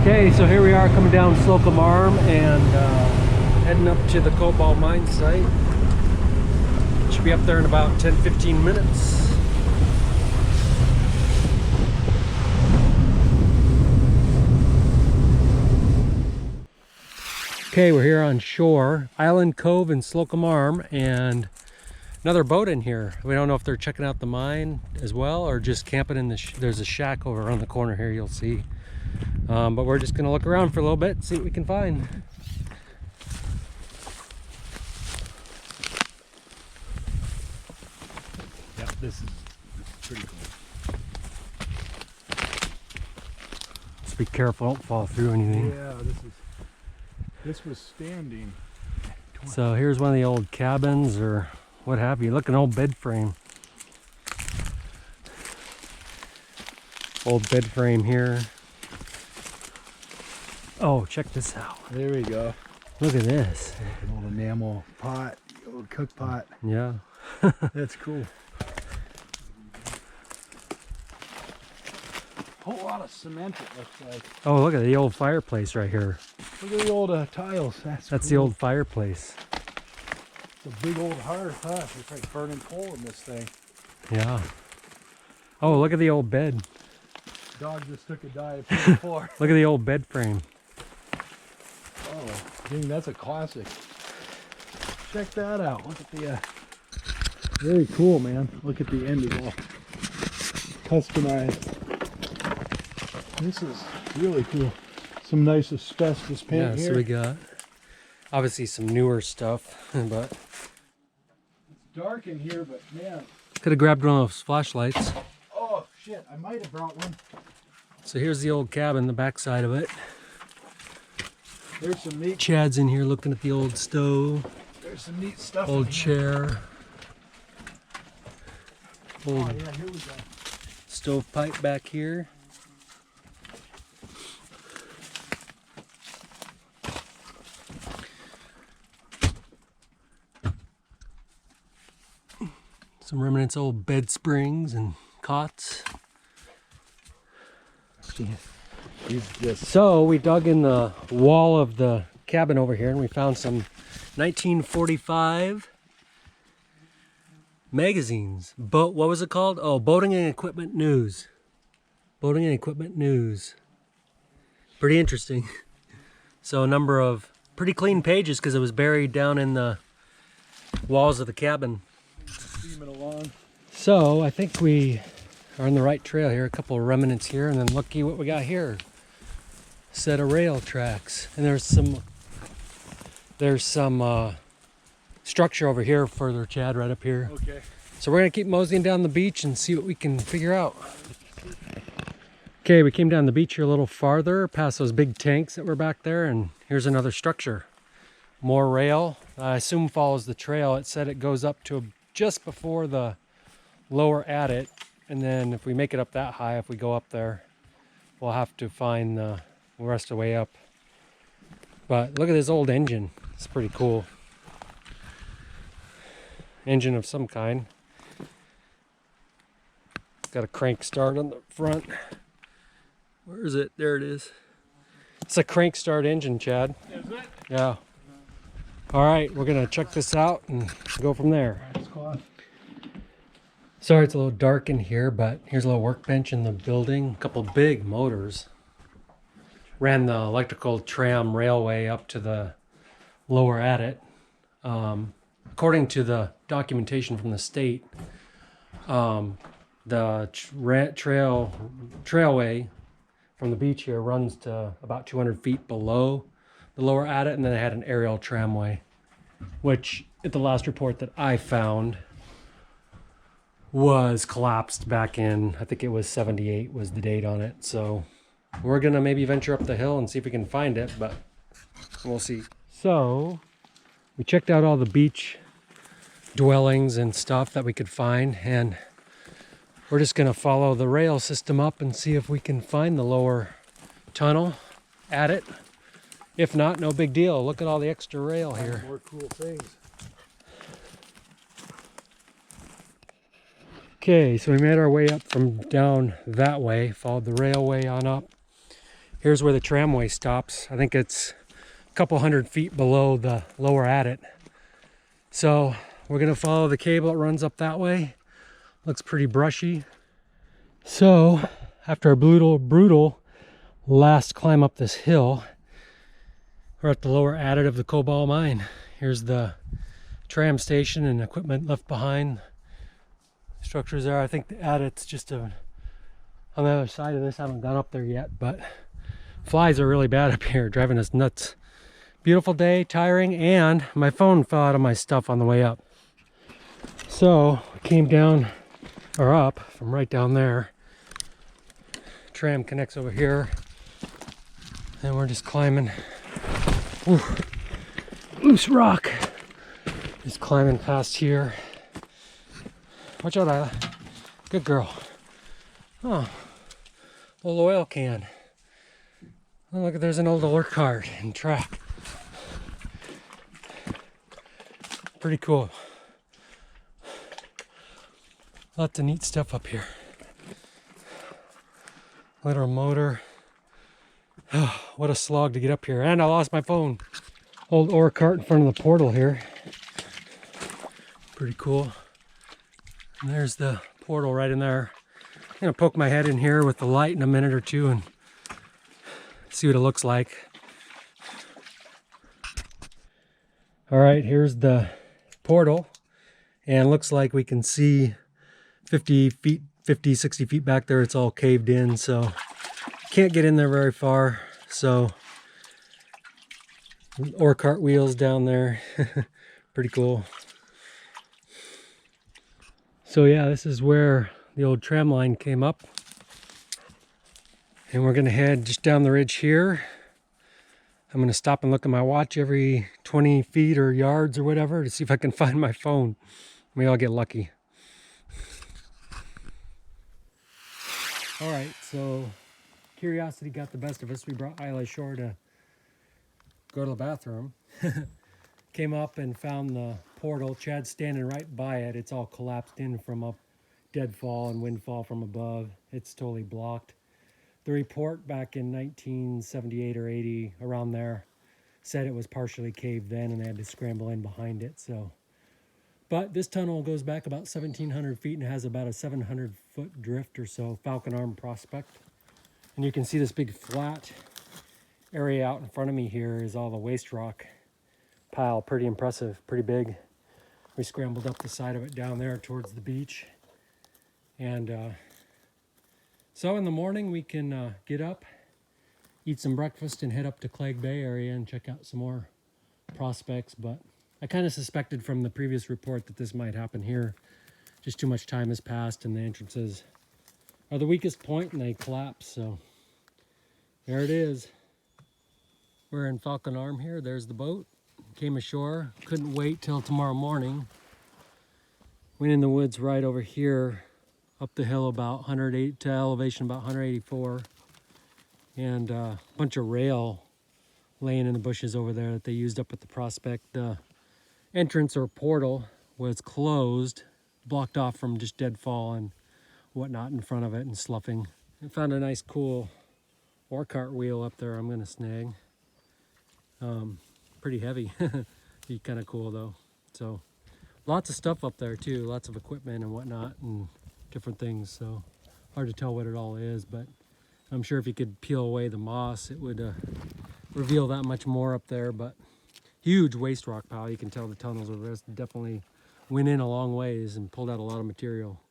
Okay, so here we are coming down Slocum Arm and heading up to the Cobol mine site. Should be up there in about 10-15 minutes. Okay, we're here on shore, Island Cove in Slocum Arm, and another boat in here. We don't know if they're checking out the mine as well or just camping in the there's a shack over around the corner here, you'll see. But we're just gonna look around for a little bit, see what we can find. Yep, this is pretty cool. Just be careful, don't fall through anything. Yeah, this was standing. So here's one of the old cabins or what have you. Look, an old bed frame. Old bed frame here. Oh, check this out. There we go. Look at this. An old enamel pot, old cook pot. Yeah. That's cool. Whole lot of cement, it looks like. Oh, look at the old fireplace right here. Look at the old tiles. That's the cool. old fireplace. It's a big old hearth, huh? It's like burning coal in this thing. Yeah. Oh, look at the old bed. Dog just took a dive before. Look at the old bed frame. Oh, dang, that's a classic. Check that out. Look at the, very cool, man. Look at the end is all customized. This is really cool. Some nice asbestos paint here. So we got obviously some newer stuff, but It's dark in here, but man. could have grabbed one of those flashlights. Oh shit, I might have brought one. So here's the old cabin, the back side of it. There's some neat, Chad's in here looking at the old stove, there's some neat stuff. old in here. chair, Oh old yeah, here we go. stovepipe back here. Some remnants of old bed springs and cots. He's just So we dug in the wall of the cabin over here and we found some 1945 magazines. What was it called? Oh, Boating and Equipment News. Boating and Equipment News. Pretty interesting. So a number of pretty clean pages because it was buried down in the walls of the cabin. steaming along. So I think we are on the right trail here. A couple of remnants here, and then looky what we got here. Set of rail tracks, and there's some structure over here further, Chad, right up here. Okay. So we're gonna keep moseying down the beach and see what we can figure out. Okay, we came down the beach here a little farther, past those big tanks that were back there, and here's another structure. More rail. I assume follows the trail. It said it goes up to just before the lower adit, and then if we make it up that high, if we go up there, we'll have to find the rest of the way up. But look at this old engine. It's pretty cool. Engine of some kind. It's got a crank start on the front. Where is it? There it is. It's a crank start engine, Chad. Is it? Yeah. All right, we're gonna check this out and go from there. That's cool. Sorry it's a little dark in here, but here's a little workbench in the building. A couple big motors. Ran the electrical tram railway up to the lower adit. According to the documentation from the state, the trailway from the beach here runs to about 200 feet below the lower adit, and then it had an aerial tramway, which at the last report that I found was collapsed back in, I think it was 78 was the date on it. So we're gonna maybe venture up the hill and see if we can find it, but we'll see. So we checked out all the beach dwellings and stuff that we could find, and we're just gonna follow the rail system up and see if we can find the lower tunnel at it. If not, no big deal. Look at all the extra rail here. More cool things. Okay, so we made our way up from down that way, followed the railway on up. Here's where the tramway stops. I think it's a couple 100 feet below the lower adit. So we're gonna follow the cable. It runs up that way. Looks pretty brushy. So after a brutal last climb up this hill, we're at the lower adit of the Cobol mine. Here's the tram station and equipment left behind. Structures there. I think the adit's just on the other side of this. I haven't gone up there yet, but flies are really bad up here, driving us nuts. Beautiful day, tiring, and my phone fell out of my stuff on the way up. So I came down, or up, from right down there. Tram connects over here, and we're just climbing. Ooh, loose rock. Just climbing past here. Watch out, Isla. Good girl. Oh, old oil can. Oh, look, there's an old ore cart and track. Pretty cool. Lots of neat stuff up here. Little motor. Oh, what a slog to get up here. And I lost my phone. Old ore cart in front of the portal here. Pretty cool. And there's the portal right in there. I'm gonna poke my head in here with the light in a minute or two and see what it looks like. All right, here's the portal, and looks like we can see 50 feet, 50, 60 feet back there. It's all caved in, so can't get in there very far. So ore cart wheels down there. Pretty cool. So yeah, this is where the old tram line came up, and we're gonna head just down the ridge here. I'm gonna stop and look at my watch every 20 feet or yards or whatever to see if I can find my phone. Maybe I'll get lucky. All right, so curiosity got the best of us. We brought Isla ashore to go to the bathroom. Came up and found the portal. Chad's standing right by it. It's all collapsed in from a deadfall and windfall from above. It's totally blocked. The report back in 1978 or 80, around there, said it was partially caved then and they had to scramble in behind it. So, but this tunnel goes back about 1,700 feet and has about a 700-foot drift or so, Falcon Arm prospect. And you can see this big flat area out in front of me here is all the waste rock pile. Pretty impressive, pretty big. We scrambled up the side of it down there towards the beach. And so in the morning we can get up, eat some breakfast, and head up to Clegg Bay area and check out some more prospects. But I kind of suspected from the previous report that this might happen here. Just too much time has passed and the entrances are the weakest point and they collapse. So there it is. We're in Falcon Arm here. There's the boat. Came ashore. Couldn't wait till tomorrow morning. Went in the woods right over here, up the hill about 108 to elevation about 184, and a bunch of rail laying in the bushes over there that they used up at the prospect. The entrance or portal was closed, blocked off from just deadfall and whatnot in front of it and sloughing. I found a nice cool ore cart wheel up there I'm gonna snag. Pretty heavy. Be kind of cool though. So lots of stuff up there too, lots of equipment and whatnot and different things. So hard to tell what it all is, but I'm sure if you could peel away the moss, it would reveal that much more up there. But huge waste rock pile. You can tell the tunnels over there definitely went in a long ways and pulled out a lot of material.